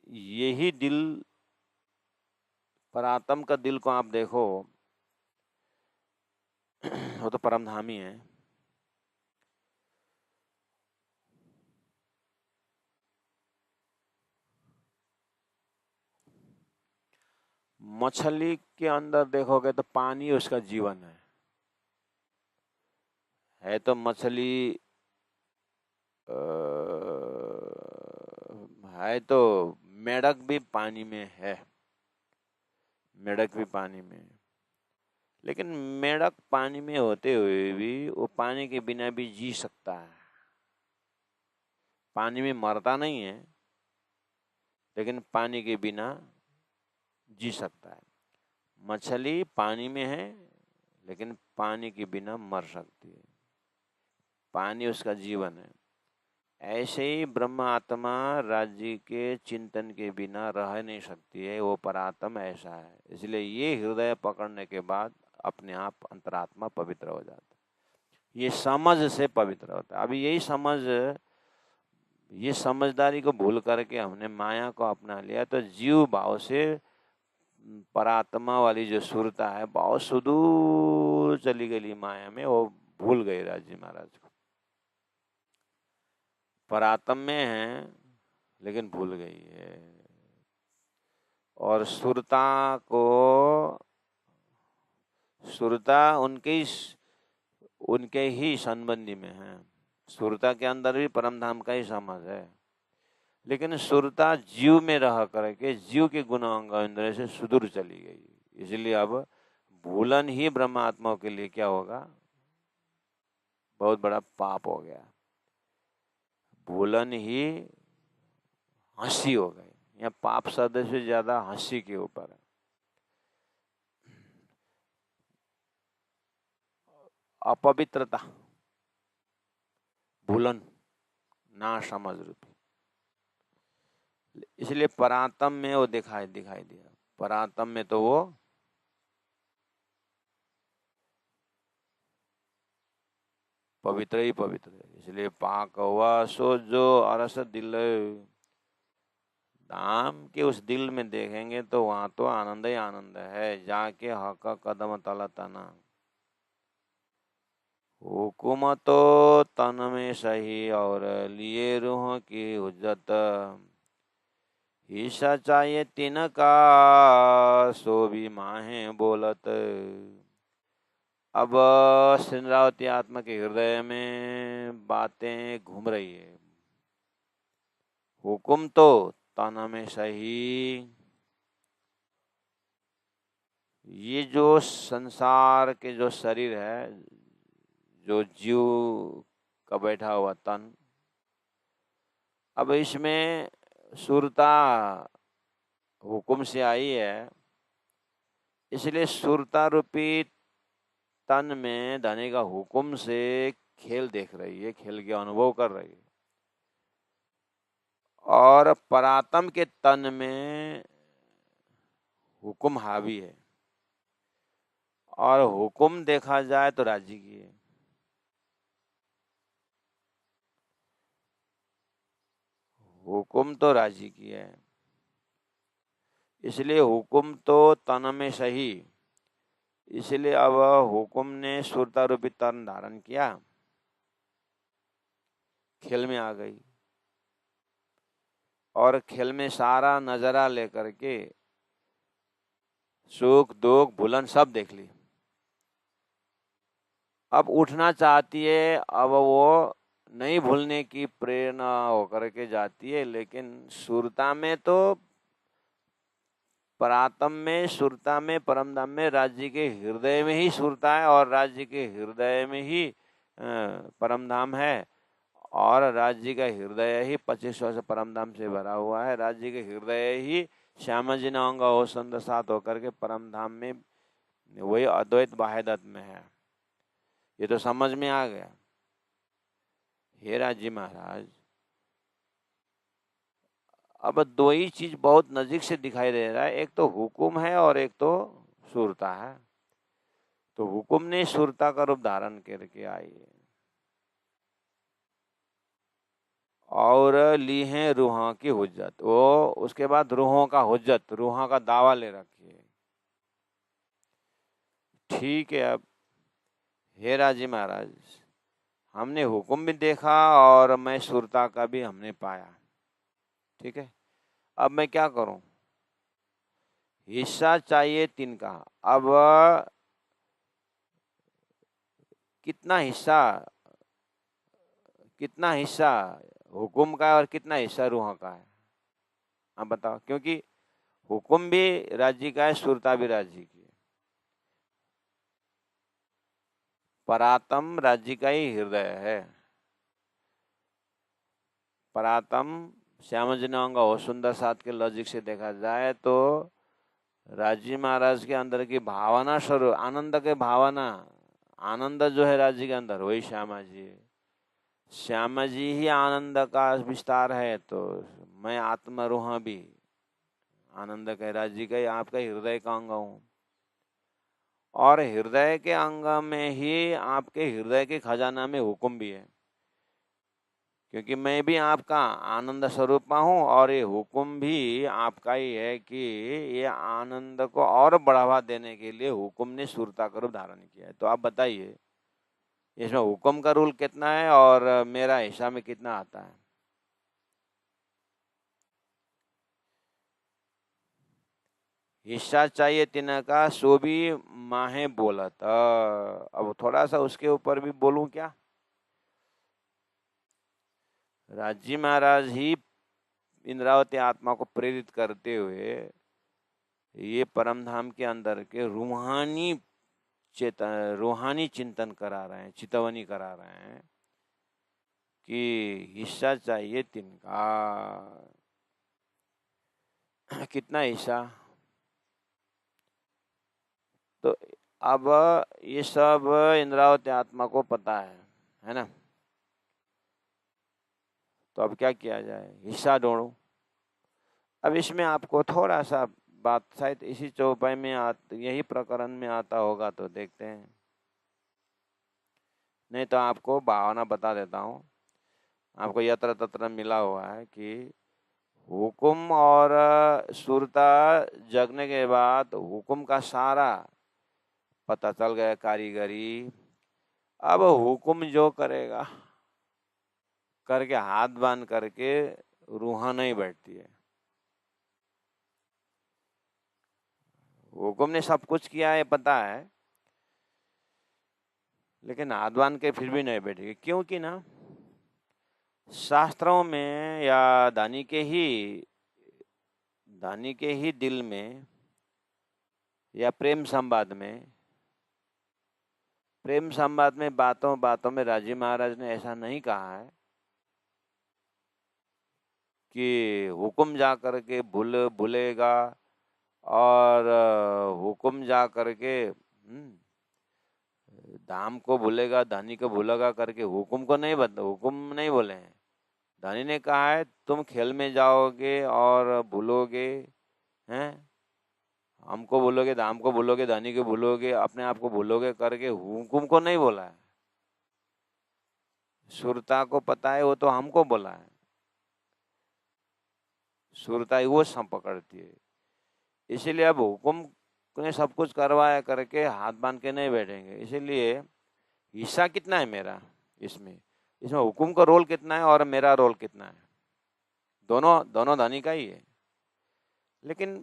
यही दिल, परातम का दिल को आप देखो, वो तो परमधामी है। मछली के अंदर देखोगे तो पानी उसका जीवन है तो मछली है तो मेढक भी पानी में है, मेढक भी पानी में, लेकिन मेढक पानी में होते हुए भी वो पानी के बिना भी जी सकता है। पानी में मरता नहीं है, लेकिन पानी के बिना जी सकता है। मछली पानी में है, लेकिन पानी के बिना मर सकती है, पानी उसका जीवन है। ऐसे ही ब्रह्म आत्मा राज्य के चिंतन के बिना रह नहीं सकती है, वो परात्म ऐसा है। इसलिए ये हृदय पकड़ने के बाद अपने आप अंतरात्मा पवित्र हो जाता है, ये समझ से पवित्र होता है। अभी यही समझ, ये समझदारी को भूल करके हमने माया को अपना लिया, तो जीव भाव से परात्मा वाली जो सुरता है बहुत सुदूर चली गई माया में, वो भूल गए राजी महाराज को। परात्म में है लेकिन भूल गई है, और सुरता को, सुरता उनके ही संबंधी में है। सुरता के अंदर भी परमधाम का ही समझ है, लेकिन सुरता जीव में रह करके जीव के गुण अंग इंद्रिय से सुदूर चली गई। इसलिए अब भूलन ही ब्रह्मात्माओं के लिए क्या होगा, बहुत बड़ा पाप हो गया। भूलन ही हंसी हो गई, या पाप शब्द से ज्यादा हंसी के ऊपर है। अपवित्रता, भूलन, ना समझ रूपी, इसलिए परातम में वो दिखाई दिया। परातम में तो वो पवित्र ही पवित्र है। इसलिए पाक हुआ सो जो अरस दिल, धाम के उस दिल में देखेंगे तो वहां तो आनंद ही आनंद है। जाके हक कदम तल तना, हुकुम तो तन में सही और लिए रूह की हुज्जत, हिस्सा चाहिए तिनका सो भी माहे बोलत। अब सिंद्रावती आत्मा के हृदय में बातें घूम रही है। हुकुम तो तन में सही, ये जो संसार के जो शरीर है, जो जीव का बैठा हुआ तन, अब इसमें सुरता हुकुम से आई है, इसलिए सुरता रूपी तन में धनी का हुकुम से खेल देख रही है, खेल के अनुभव कर रही है। और परात्म के तन में हुकुम हावी है, और हुकुम देखा जाए तो राजी की है। हुकुम तो राजी की है, इसलिए हुकुम तो तन में सही। इसलिए अब हुकुम ने सुरता रूपी तन धारण किया, खेल में आ गई, और खेल में सारा नजरा लेकर के सुख दुख भूलन सब देख ली। अब उठना चाहती है, अब वो नहीं भूलने की प्रेरणा होकर के जाती है, लेकिन सुरता में तो, परातम में, सुरता में, परमधाम में, राज्य के हृदय में ही सुरता है, और राज्य के हृदय में ही परमधाम है, और राज्य का हृदय ही 25 वर्ष परमधाम से भरा हुआ है। राज्य के हृदय ही श्याम जी नांगा हो संत सात होकर के परमधाम में वही अद्वैत वाहिदत में है। ये तो समझ में आ गया। हे राजी महाराज, अब दो ही चीज बहुत नजीक से दिखाई दे रहा है, एक तो हुकुम है और एक तो सुरता है। तो हुकुम ने सुरता का रूप धारण करके आई है, और ली है रूहां की हुज्जत। वो उसके बाद रूहों का हुज्जत, रूहां का दावा ले रखी है। ठीक है। अब हे राजी महाराज, हमने हुकुम भी देखा और मैं सुरता का भी हमने पाया। ठीक है, अब मैं क्या करूं? हिस्सा चाहिए तिनका। अब कितना हिस्सा, कितना हिस्सा हुकुम का है और कितना हिस्सा रूह का है? आप बताओ, क्योंकि हुकुम भी राज्य का है, सुरता भी राज्य की है। परातम राज्य का ही हृदय है। परातम श्याम जनांगा हो सुंदर साथ के लॉजिक से देखा जाए तो राजी महाराज के अंदर की भावना स्वरूप, आनंद के भावना, आनंद जो है राज्य के अंदर वही श्यामा जी है। श्यामा जी ही आनंद का विस्तार है, तो मैं आत्मरूह भी आनंद के राज्य का ही, आपका हृदय का अंग हूँ। और हृदय के अंग में ही आपके हृदय के खजाना में हुक्म भी है, क्योंकि मैं भी आपका आनंद स्वरूप हूँ, और ये हुक्म भी आपका ही है कि ये आनंद को और बढ़ावा देने के लिए हुक्म ने सुरता का रूप धारण किया है। तो आप बताइए, इसमें हुक्म का रूल कितना है और मेरा हिस्सा में कितना आता है? हिस्सा चाहिए तिनका सो भी माहे बोलत। अब थोड़ा सा उसके ऊपर भी बोलूं क्या? राजी महाराज ही इंद्रावती आत्मा को प्रेरित करते हुए ये परमधाम के अंदर के रूहानी चिंतन करा रहे हैं, चितवनी करा रहे हैं कि हिस्सा चाहिए तिनका। कितना हिस्सा? तो अब ये सब इंद्रावती आत्मा को पता है ना? तो अब क्या किया जाए? हिस्सा ढूंढो। अब इसमें आपको थोड़ा सा बात शायद इसी चौपाई में यही प्रकरण में आता होगा, तो देखते हैं। नहीं तो आपको भावना बता देता हूँ। आपको यत्र तत्र मिला हुआ है कि हुकुम और सुरता जगने के बाद हुकुम का सारा पता चल गया, कारीगरी। अब हुकुम जो करेगा करके हाथ बांध करके रूहां नहीं बैठती है। हुकुम ने सब कुछ किया है पता है, लेकिन हाथ बांध के फिर भी नहीं बैठेगी, क्योंकि ना शास्त्रों में या दानी के ही दिल में या प्रेम संवाद में बातों बातों में राजी महाराज ने ऐसा नहीं कहा है कि हुकुम जा करके भूलेगा और हुकुम जा करके धाम को भूलेगा, धानी को भूलेगा करके हुकुम नहीं बोले हैं। धानी ने कहा है तुम खेल में जाओगे और भूलोगे, हैं, हमको भूलोगे, धाम को भूलोगे, धानी को भूलोगे, अपने आप को भूलोगे करके हुकुम को नहीं बोला है। सुरता को पता है, वो तो हमको बोला है। सुरता ही वो सब पकड़ती है। इसीलिए अब हुकुम ने सब कुछ करवाया करके हाथ बांध के नहीं बैठेंगे। इसीलिए हिस्सा कितना है मेरा इसमें इसमें हुकुम का रोल कितना है और मेरा रोल कितना है, दोनों दोनों धनी का ही है। लेकिन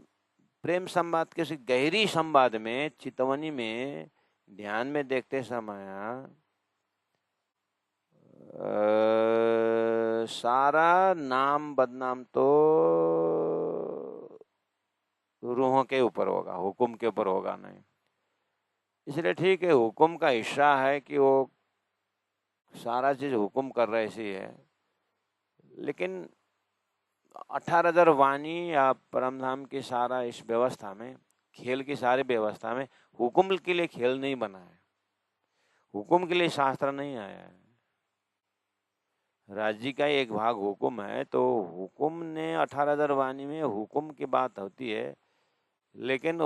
प्रेम संवाद के गहरी संवाद में, चितवनी में, ध्यान में देखते समय सारा नाम बदनाम तो रूहों के ऊपर होगा, हुकुम के ऊपर होगा नहीं। इसलिए ठीक है, हुकुम का हिस्सा है कि वो सारा चीज हुकुम कर रहे ऐसी है, लेकिन 18,000 वाणी या परमधाम की सारा इस व्यवस्था में, खेल की सारी व्यवस्था में हुकुम के लिए खेल नहीं बना है, हुकुम के लिए शास्त्र नहीं आया है। राज्य का एक भाग हुकुम है, तो हुकुम ने 18,000 वाणी में हुकुम की बात होती है, लेकिन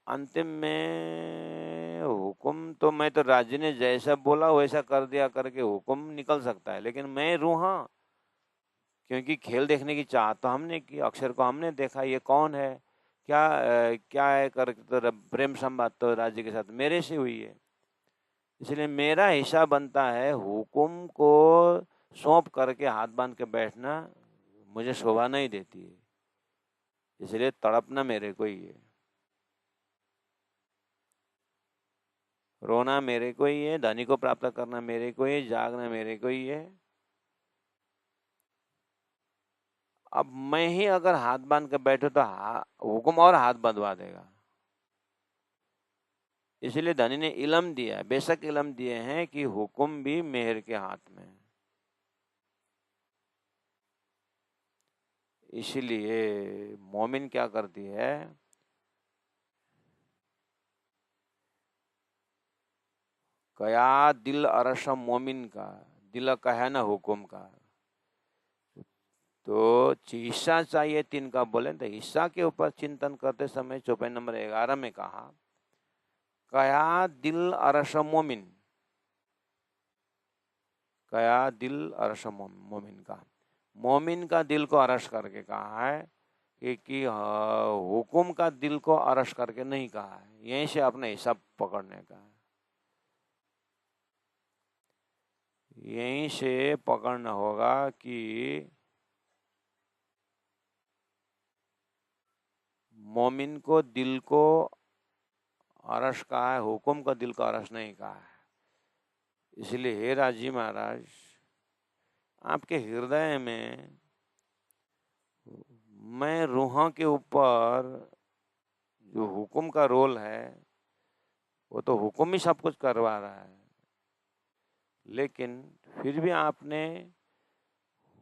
अंतिम में हुकुम तो मैं तो राज्य ने जैसा बोला वैसा कर दिया करके हुकुम निकल सकता है, लेकिन मैं रूहा, क्योंकि खेल देखने की चाह तो हमने की, अक्षर को हमने देखा, ये कौन है, क्या है करके, तो प्रेम संवाद तो राज्य के साथ मेरे से हुई है। इसलिए मेरा हिस्सा बनता है हुकुम को सौंप करके हाथ बांध के बैठना, मुझे शोभा नहीं देती है। इसलिए तड़पना मेरे को ही है, रोना मेरे को ही है, धनी को प्राप्त करना मेरे को ही, जागना मेरे को ही है। अब मैं ही अगर हाथ बांध के बैठू तो हुकुम और हाथ बंधवा देगा। इसलिए धनी ने इलम दिया, बेशक इलम दिए हैं कि हुकुम भी मेहर के हाथ में है। इसलिए मोमिन क्या करती है, कया दिल अरसम मोमिन का, दिल का है ना हुकुम का, तो हिस्सा चाहिए 3 का बोले तो हिस्सा के ऊपर चिंतन करते समय चौपाई नंबर 11 में कहा, कया दिल अरसम मोमिन, कया दिल अरसम मोमिन का, मोमिन का दिल को अरस करके कहा है कि हुकुम का दिल को अरस करके नहीं कहा है। यहीं से अपने हिसाब पकड़ने का है, यहीं से पकड़ना होगा कि मोमिन को दिल को अरस कहा है, हुकुम का दिल को अरस नहीं कहा है। इसलिए हे राजी महाराज, आपके हृदय में मैं रूहों के ऊपर जो हुकुम का रोल है, वो तो हुकुम ही सब कुछ करवा रहा है, लेकिन फिर भी आपने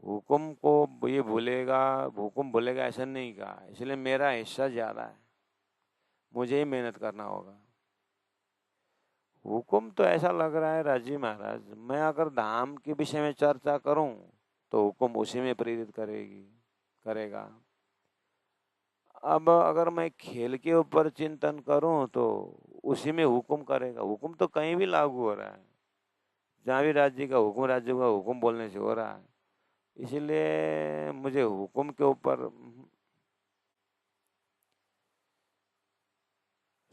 हुकुम को ये भूलेगा, हुकुम भूलेगा ऐसा नहीं कहा। इसलिए मेरा हिस्सा ज्यादा है, मुझे ही मेहनत करना होगा। हुकुम तो ऐसा लग रहा है राजी महाराज, मैं अगर धाम के विषय में चर्चा करूं तो हुकुम उसी में प्रेरित करेगा। अब अगर मैं खेल के ऊपर चिंतन करूं तो उसी में हुकुम करेगा। हुकुम तो कहीं भी लागू हो रहा है, जहाँ भी राज्य का हुक्म बोलने से हो रहा है, इसलिए मुझे हुक्म के ऊपर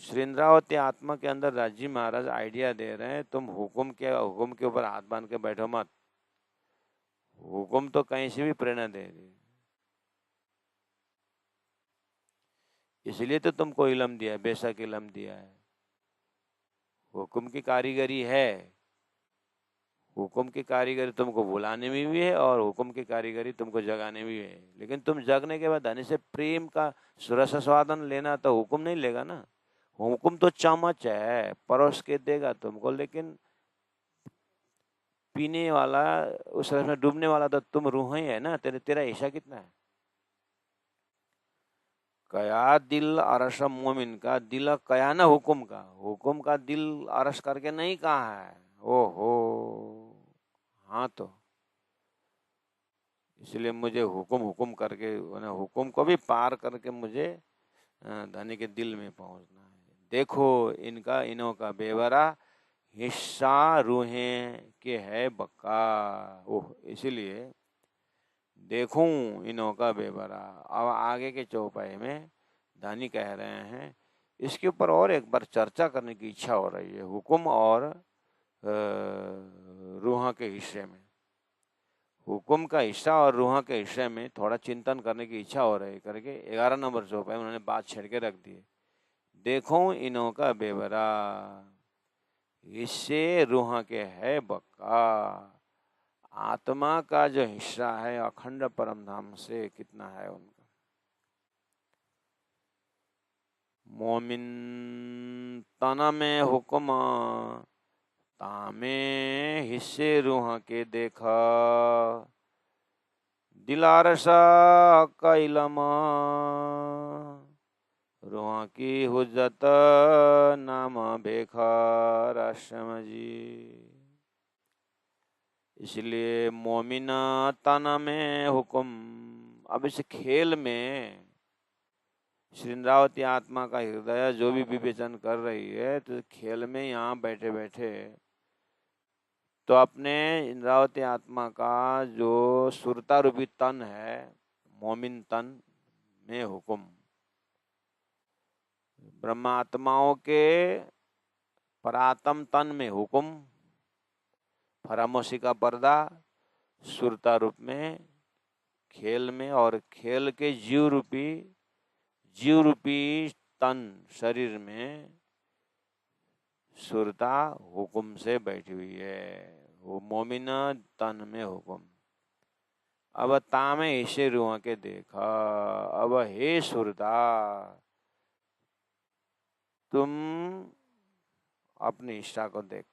श्री इंद्रावती आत्मा के अंदर राजी महाराज आइडिया दे रहे हैं, तुम हुक्म के ऊपर हाथ बांध के बैठो मत। हुक्म तो कहीं से भी प्रेरणा दे रही, इसलिए तो तुमको इलम दिया है, बेशक इलम दिया है। हुक्म की कारीगरी है, हुक्म की कारीगरी तुमको बुलाने में भी है और हुक्म की कारीगरी तुमको जगाने में भी है। लेकिन तुम जगने के बाद धनी से प्रेम का सुरस स्वादन लेना तो हुक्म नहीं लेगा ना। हुक्म तो चम्मच है, परोस के देगा तुमको, लेकिन पीने वाला, उस रस में डूबने वाला तो तुम रूह ही है ना। तेरा हिस्सा कितना है? कया दिल अरस मोमिन का, दिल कया ना हुक्म का दिल अरस करके नहीं कहा है। ओहो, हाँ तो इसलिए मुझे हुक्म करके, हुक्म को भी पार करके मुझे धनी के दिल में पहुंचना है। देखो इनों का बेवरा हिस्सा रूहें के है बक्का। ओह, इसीलिए देखूं इनों का बेवरा। अब आगे के चौपाई में धनी कह रहे हैं, इसके ऊपर और एक बार चर्चा करने की इच्छा हो रही है, हुक्म और रूह के हिस्से में। हुक्म का हिस्सा और रूह के हिस्से में थोड़ा चिंतन करने की इच्छा हो रही करके 11 नंबर चौपाई में उन्होंने बात छेड़ के रख दी। देखो इनों का बेवरा हिस्से रूह के है बक्का। आत्मा का जो हिस्सा है अखंड परम धाम से कितना है उनका। मोमिन तना में हुक्म तामे हिस्से रूह के देखा। दिलारसा का इलम रूह की हुज्जत नाम बेखा राशम जी। इसलिए मोमिना ताना में हुक्म। अब इस खेल में श्री इंद्रावती आत्मा का हृदय जो भी विवेचन कर रही है, तो खेल में यहाँ बैठे बैठे तो अपने इंद्रावती आत्मा का जो सुरता रूपी तन है, मोमिन तन में हुक्म, ब्रह्मात्माओं के परात्म तन में हुक्म, फरामोशी का पर्दा सुरता रूप में खेल में, और खेल के जीव रूपी तन शरीर में सुरता हुक्म से बैठी हुई है। वो मोमिना तन में हुक्म। अब तामे इसे रुआ के देखा। अब हे सुरता, तुम अपनी इच्छा को देख।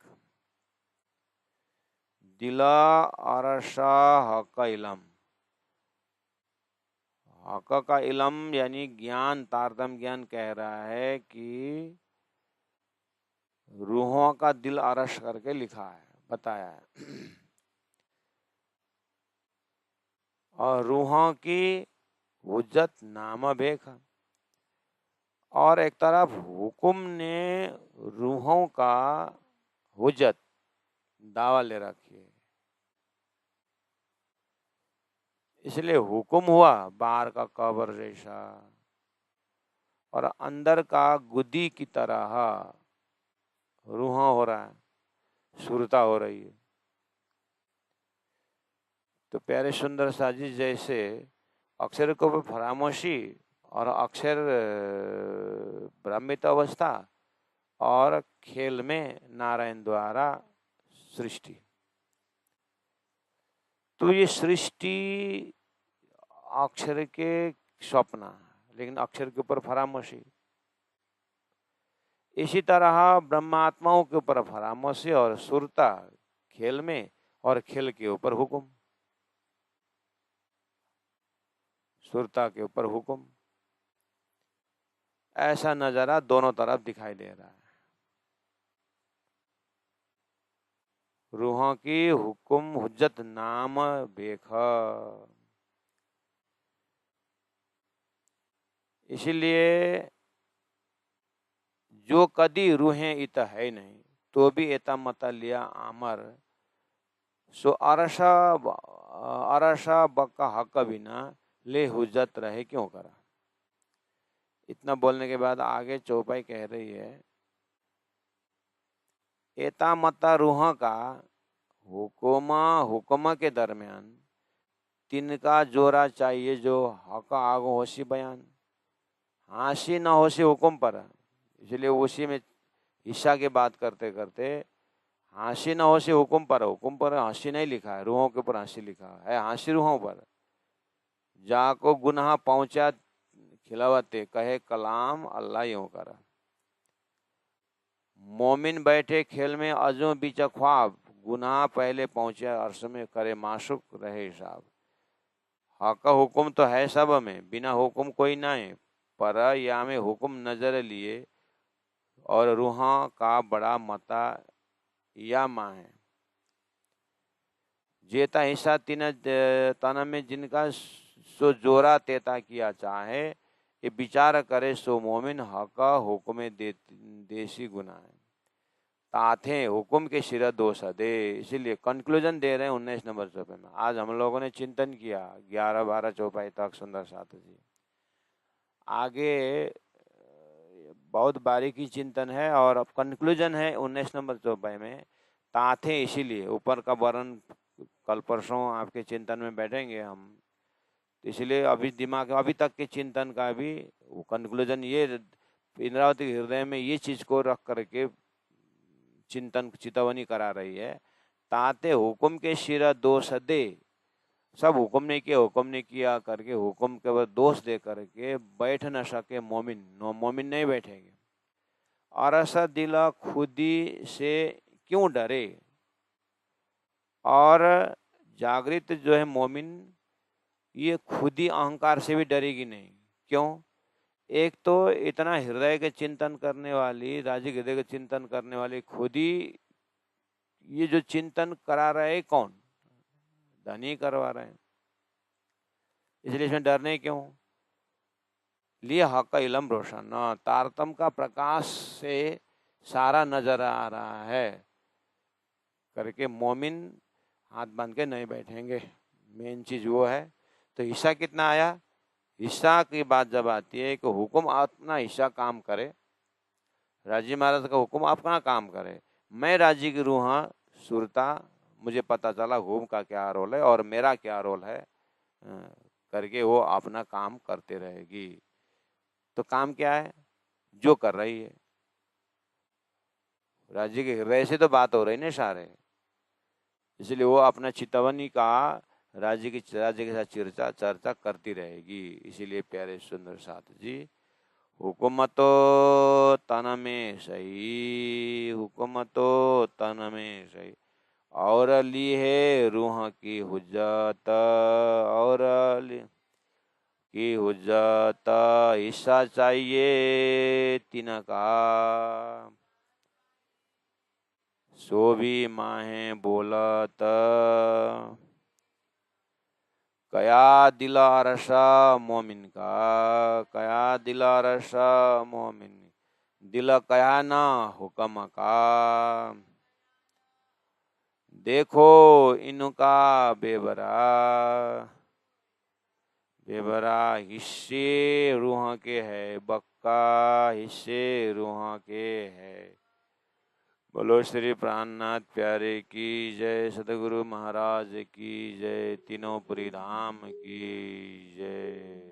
दिला अरसा हक इलम। हक का इलम यानी ज्ञान, तारतम ज्ञान कह रहा है कि रूहों का दिल अरश करके लिखा है, बताया है। और रूहों की हुज्जत नाम बेख। और एक तरफ हुक्म ने रूहों का हुज्जत दावा ले रखी है। इसलिए हुक्म हुआ बाहर का कब्र जैसा, और अंदर का गुदी की तरह रूह हो रहा है, सुरता हो रही है। तो प्यारे सुंदर साजी जैसे अक्षर को फरामोशी और अक्षर ब्रह्मित अवस्था, और खेल में नारायण द्वारा सृष्टि। तो ये सृष्टि अक्षर के स्वप्न, लेकिन अक्षर के ऊपर फरामोशी। इसी तरह ब्रह्मात्माओं के ऊपर फरामोशी और सुरता खेल में, और खेल के ऊपर हुक्म, सुरता के ऊपर हुक्म। ऐसा नजारा दोनों तरफ दिखाई दे रहा है। रूहों की हुक्म हुज्जत नाम बेख। इसलिए जो कदी रूहें इत है नहीं, तो भी एता मता लिया आमर सो अरसा बक्का हक बिना ले हुज्जत रहे क्यों करा। इतना बोलने के बाद आगे चौपाई कह रही है, एता मता रूह का हुक्म के दरमियान तिनका जोरा चाहिए जो हक आगो होशी बयान। हाशी न होशी हुक्म पर, इसलिए उसी में हिस्सा की बात करते करते हाशी न होशी हुक्म पर हंसी नहीं लिखा है, रूहों के ऊपर हंसी लिखा है, हंसी रूहों पर। जाको गुनाह पहुंचा खिलावते कहे कलाम अल्लाह यूं करा। मोमिन बैठे खेल में अजो बीच ख्वाब, गुनाह पहले पहुंचे अर्श में करे माशुक रहे हिसाब। हक हुक्म तो है सब में, बिना हुक्म कोई ना है, पर या में हुक्म नजर लिए और रूहा का बड़ा मता या माँ है। जेता हिस्सा तीन तन में जिनका सो जोरा तेता किया चाहे, ये विचार करे सो मोमिन हक हुक्म देसी गुना है। ताथे हुक्म के शिर दोष दे, इसीलिए कंक्लूजन दे रहे हैं 19 नंबर चौपाई में। आज हम लोगों ने चिंतन किया 11-12 चौपाई तक सुंदर साथ जी। आगे बहुत बारीकी चिंतन है और अब कंक्लूजन है 19 नंबर चौपाई में। ताथे इसीलिए ऊपर का वर्णन कल परसों आपके चिंतन में बैठेंगे हम, इसलिए अभी दिमाग अभी तक के चिंतन का भी कंक्लूजन ये इंद्रावती हृदय में ये चीज को रख करके चिंतन चितवनी करा रही है। ताते हुक्म के शिरा दोष दे, सब हुक्म ने किया हुक्म ने किया करके हुक्म के बाद दोष दे करके बैठ न सके मोमिन, मोमिन नहीं बैठेंगे। और ऐसा दिला खुदी से क्यों डरे, और जागृत जो है मोमिन ये खुदी अहंकार से भी डरेगी नहीं। क्यों? एक तो इतना हृदय के चिंतन करने वाली, राजी हृदय के चिंतन करने वाली खुदी, ये जो चिंतन करा रहे है कौन? धनी करवा रहे हैं, इसलिए इसमें डरने क्यों? लिए हक का इलम रोशन, तारतम का प्रकाश से सारा नजर आ रहा है करके मोमिन हाथ बांध के नहीं बैठेंगे। मेन चीज वो है। तो हिस्सा कितना आया? हिस्सा की बात जब आती है कि हुक्म अपना हिस्सा काम करे, राजी महाराज का हुक्म अपना काम करे, मैं राजी की रूह सुरता, मुझे पता चला हुक्म का क्या रोल है और मेरा क्या रोल है करके वो अपना काम करते रहेगी। तो काम क्या है? जो कर रही है, राज्य के हृदय से तो बात हो रही ना सारे, इसलिए वो अपना चितवनी का राज्य के साथ चर्चा करती रहेगी। इसीलिए प्यारे सुंदर साथ जी, हुक्म तो तन में सही, हुक्म तो तन में सही, और ली है रूह की हुज्जत, और की हुज्जत हिस्सा चाहिए तिनका, सो भी माहे बोलत, कया दिला रसा मोमिन का, कया दिला रसा मोमिन, दिल कया ना हुक्म का, देखो इनका बेबरा, बेबरा हिस्से रूह के है, बक्का हिस्से रूह के है। बोलो श्री प्राणनाथ प्यारे की जय, सतगुरु महाराज की जय, तीनों पुरी धाम की जय।